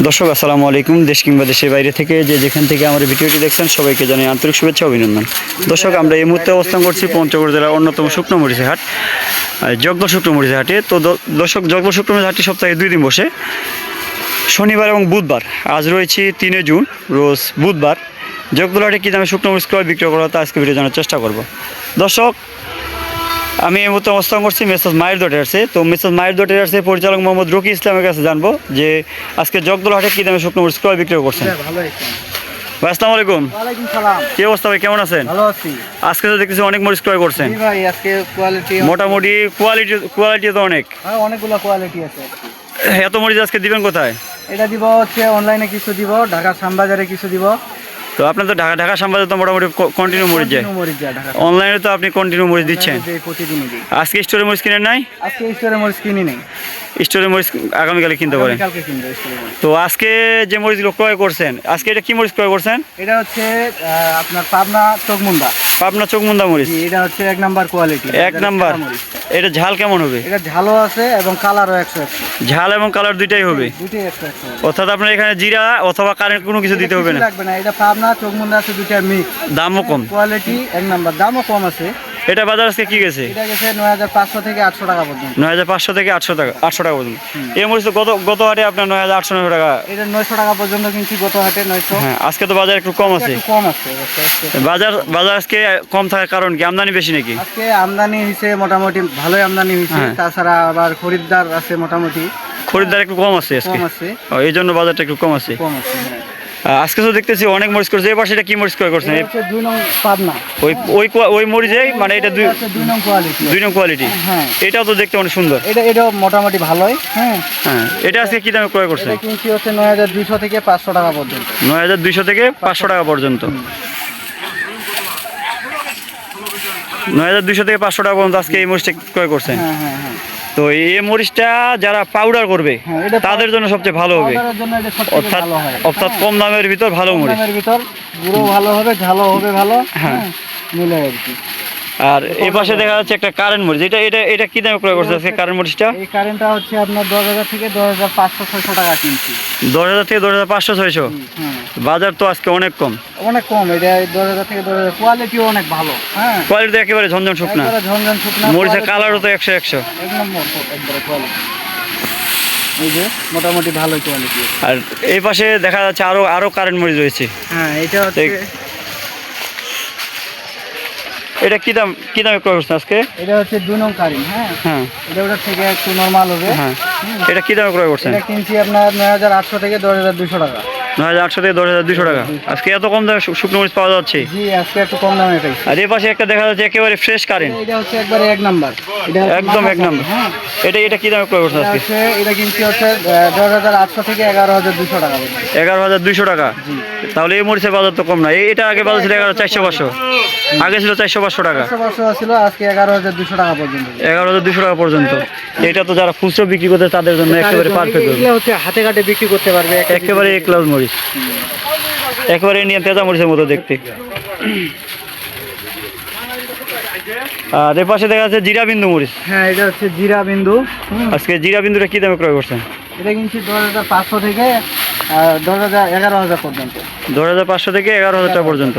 দর্শক আসসালামু আলাইকুম। দেশ কিংবা দেশের বাইরে থেকে যেখান থেকে আমার ভিডিওটি দেখছেন সবাইকে জানাই আন্তরিক শুভেচ্ছা অভিনন্দন। দর্শক, আমরা এই মুহূর্তে অবস্থান করছি পঞ্চগড় জেলার অন্যতম শুকনো মরিচের হাট, জগদল শুকনো মরিচের হাটে। তো দর্শক, জগদল শুকনো মরিচের হাটটি সপ্তাহে 2 দিন বসে, শনিবার এবং বুধবার। আজ রয়েছে 3 জুন, রোজ বুধবার। জগদল হাটে কী দামে শুকনো মরিচ ক্রয় বিক্রয় করা হতো আজকে ভিডিও জানার চেষ্টা করব। দর্শক, আমি এই মুহূর্তে অবস্থান করছি মেসার্স মায়ের ট্রেডার্সে। তো মেসার্স মায়ের ট্রেডার্সের পরিচালক মোহাম্মদ রকি ইসলামের কাছে জানবো যে আজকে জগদল হাটে কী দামে শুকনো মরিচ ক্রয় বিক্রয় করছেন। ভাই আসসালামু আলাইকুম। ওয়ালাইকুম সালাম। কি অবস্থা ভাই, কেমন আছেন? ভালো আছি আজকে তো দেখতেছি অনেক মরিচ ক্রয় করছেন। জি ভাই, আজকে কোয়ালিটি মোটামুটি কোয়ালিটি তো অনেক। হ্যাঁ, অনেকগুলো কোয়ালিটি আছে। এত মরিচ আজকে দিবেন কোথায়? এটা দিব হচ্ছে অনলাইনে কিছু দিব, ঢাকা শ্যামবাজারে কিছু দিব। তো আপনার তো ঢাকা শ্যামবাজার তো মোটামুটি কন্টিনিউ মরিচ যায়। মরিচ যায় ঢাকা। অনলাইনে তো আপনি কন্টিনিউ মরিচ দিচ্ছেন। প্রতিদিনই দিই। আজকে স্টোরে মরিচ কিনেন নাই? আজকে স্টোরে মরিচ কিনি নেই। স্টোরে মরিচ আগামীকালে কিনতে পারেন। কালকে কিনবো স্টোরে মরিচ। তো আজকে যে মরিচগুলো ক্রয় করছেন, আজকে এটা কি মরিচ ক্রয় করছেন? এটা হচ্ছে আপনার পাবনা চোখমুন্দা। পাবনা চোখমুন্দা মরিচ। জি, এটা হচ্ছে 1 নাম্বার কোয়ালিটি। 1 নাম্বার। এটা ঝাল কেমন হবে? এটা ঝালও আছে এবং কালারও 100। ঝাল এবং কালার দুইটাই হবে। দুটোই 100। অর্থাৎ আপনার এখানে জিরা অথবা কারেন্ট কোনো কিছু দিতে হবে না। লাগবে না। এটা পাবনা চোখমুন্দা আছে, দুইটা মিক্স। দামও কম। কোয়ালিটি 1 নাম্বার, দামও কম আছে। এটা বাজার আজকে কি গেছে? এটা গেছে 9500 থেকে 800 টাকা পর্যন্ত। 9500 থেকে 800 টাকা পর্যন্ত। এই মরিচ তো গত হাটে আপনার 9800 টাকা। এটা 900 টাকা পর্যন্ত কিনছি গত হাটে 900। হ্যাঁ, আজকে তো বাজার একটু কম আছে। একটু কম আছে। বাজার আজকে কম থাকার কারণ কি, আমদানি বেশি নাকি? আজকে আমদানি হয়েছে, মোটামুটি ভালোই আমদানি হয়েছে। হ্যাঁ। তাছাড়া আবার খরিদ্দার আছে, মোটামুটি খরিদ্দার একটু কম আছে আজকে। কম আছে। এই জন্য বাজারটা একটু কম আছে। কম আছে, হ্যাঁ। আজকে তো দেখতেছি অনেক মরিচ করছে। এই পাশে এটা কি মরিচ ক্রয় করছেন? এটা হচ্ছে 2 নং পাবনা। ওই মরিচেই মানে এটা এটা হচ্ছে 2 নং কোয়ালিটি। 2 নং কোয়ালিটি। হ্যাঁ, এটাও তো দেখতে অনেক সুন্দর। এটা মোটামুটি ভালোই। হ্যাঁ, হ্যাঁ, এটা আজকে কি দামে ক্রয় করছেন? এটা কিনছি হচ্ছে 9200 থেকে 500 টাকা পর্যন্ত। 9200 থেকে 500 টাকা পর্যন্ত। 9200 থেকে 500 টাকা পর্যন্ত আজকে এই মরিচটা ক্রয় করছেন। হ্যাঁ, হ্যাঁ, হ্যাঁ। তো এই মরিচটা যারা পাউডার করবে হ্যাঁ, এটা তাদের জন্য সবচেয়ে ভালো হবে। পাউডারের জন্য এটা সবথেকে অর্থাৎ ভালো হয়। অর্থাৎ কম দামের ভিতর ভালো কম মরিচ। দামের ভিতর গুঁড়ো ভালো হবে, ঝালও হবে ভালো। হ্যাঁ। হ্যাঁ, মিলে আর কি। আর এই পাশে দেখা যাচ্ছে একটা কারেন্ট মরিচ। এটা কি দামে ক্রয় করছে আজকে কারেন্ট মরিচটা? এই কারেন্টটা হচ্ছে আপনার 10000 থেকে 10500-600 টাকা কিনছি। 10000 থেকে 10500-600। হ্যাঁ, বাজার তো আজকে অনেক কম। অনেক কম। এটা 10000 থেকে 10000, কোয়ালিটিও অনেক ভালো। হ্যাঁ, কোয়ালিটি একেবারে ঝনঝন শুকনা। একবারে ঝনঝন শুকনা। মরিচের কালারও তো 100-100। এক নম্বর একবারে কোয়ালিটি। এই যে মোটামুটি ভালো কোয়ালিটি। আর এই পাশে দেখা যাচ্ছে আরো কারেন্ট মরিচ রয়েছে। হ্যাঁ, এটা হচ্ছে এটা কি দামে ক্রয় করছেন আজকে? এটা হচ্ছে 2 নং কারেন্ট। হ্যাঁ, হ্যাঁ, এটা ওটার থেকে একটু নরমাল হবে। হ্যাঁ। এটা কি দামে ক্রয় করছেন? এটা কিনছি আপনার 9800 থেকে 10200 টাকা। 9800 থেকে 10200 টাকা। আজকে এত কম দামে শুকনো মরিচ পাওয়া যাচ্ছে। জি, আজকে একটু কম দামে পাইছি। আর এই পাশে একটা দেখা যাচ্ছে একেবারে ফ্রেশ কারেন্ট। এটা হচ্ছে একবারে 1 নাম্বার। এটা হচ্ছে একদম মাথা 1 নাম্বার। হ্যাঁ, এটা কি দামে ক্রয় করছেন আজকে? এটা কিনছি হচ্ছে 10800 থেকে 11200 টাকা পর্যন্ত। 11200 টাকা। তাহলে এই মরিচের বাজার তো কম না। এটা আগে বাজার ছিল 11400-500। আগে ছিল 400-500 টাকা। 500 ছিল, আজকে 11200 টাকা পর্যন্ত। 11200 টাকা পর্যন্ত। এটা তো যারা খুচরো বিক্রি করতে তাদের জন্য একেবারে পারফেক্ট হবে। এগুলো হচ্ছে হাতে কাটে বিক্রি করতে পারবে। একেবারে এক ক্লাস মরিচ, একেবারে ইন্ডিয়ান তেজা মরিচের মতো দেখতে। আর এর পাশে দেখা যাচ্ছে জিরা বিন্দু মরিচ। হ্যাঁ, এটা হচ্ছে জিরা বিন্দু। আজকে জিরা বিন্দুটা কি দামে ক্রয় করছেন? এটা কিনছি 10500 থেকে 11000 পর্যন্ত। 10500 থেকে 11000 টাকা পর্যন্ত।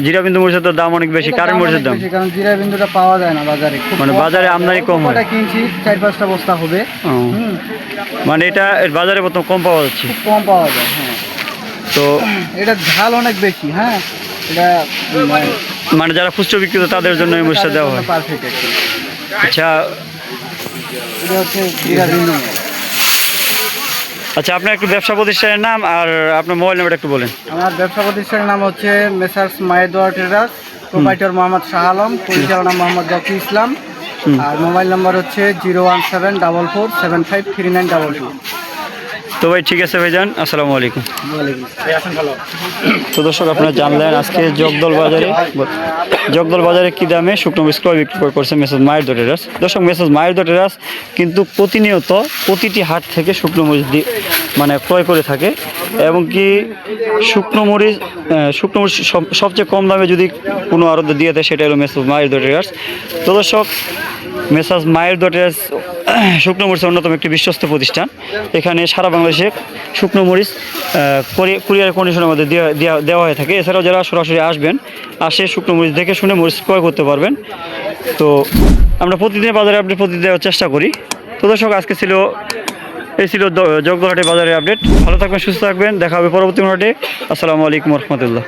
জিরা বিন্দু মরিচের তো দাম অনেক বেশি, কারেন্ট মরিচের দাম। কারণ জিরা বিন্দুটা পাওয়া যায় না বাজারে, মানে বাজারে আমদানি কম হয়। এটা কিনছি 4-5টা বস্তা হবে। ও, মানে এটা বাজারে প্রথম কম পাওয়া যাচ্ছে। খুব কম পাওয়া যায়। হ্যাঁ, তো এটা ঝাল অনেক বেশি। হ্যাঁ, এটা মানে যারা খুচরো বিক্রেতা তাদের জন্য এই মরিচটা দেওয়া হয়। পারফেক্ট। আচ্ছা, এটা হচ্ছে জিরা বিন্দু। আচ্ছা, আপনার একটু ব্যবসা প্রতিষ্ঠানের নাম আর আপনার মোবাইল নাম্বারটা একটু বলেন। আমার ব্যবসা প্রতিষ্ঠানের নাম হচ্ছে মেসার্স মায়ের ট্রেডার্স, প্রোপাইটর মোহাম্মদ শাহ আলম, পরিচালনা মোহাম্মদ রকি ইসলাম। আর মোবাইল নাম্বার হচ্ছে 01744753922। তো ভাই ঠিক আছে ভাইজান, আসসালামু আলাইকুম। তো দর্শক, আপনারা জানলেন আজকে জগদল বাজারে কী দামে শুকনো মরিচ ক্রয় বিক্রয় করছে মেসার্স মায়ের ট্রেডার্স। দর্শক, মেসার্স মায়ের ট্রেডার্স কিন্তু প্রতিনিয়ত প্রতিটি হাট থেকে শুকনো মরিচ মানে ক্রয় করে থাকে। এবং কি শুকনো মরিচ সবচেয়ে কম দামে যদি কোনো আরো দিয়ে দেয় সেটা হলো মেসার্স মায়ের ট্রেডার্স। তো দর্শক, মেসার্স মায়ের ট্রেডার্স শুকনো মরিচের অন্যতম একটি বিশ্বস্ত প্রতিষ্ঠান। এখানে সারা বাংলাদেশে শুকনো মরিচ কুরিয়ার কন্ডিশনের মধ্যে দেওয়া হয়ে থাকে। এছাড়াও যারা সরাসরি আসবেন, আসে শুকনো মরিচ দেখে শুনে মরিচ ক্রয় করতে পারবেন। তো আমরা প্রতিদিন বাজারে আপডেট প্রতিদিন দেওয়ার চেষ্টা করি। তো দর্শক, আজকে এই ছিল জগদলহাটের বাজারের আপডেট। ভালো থাকবেন, সুস্থ থাকবেন, দেখা হবে পরবর্তী হাটে। আসসালামু আলাইকুম রহমতুল্লাহ।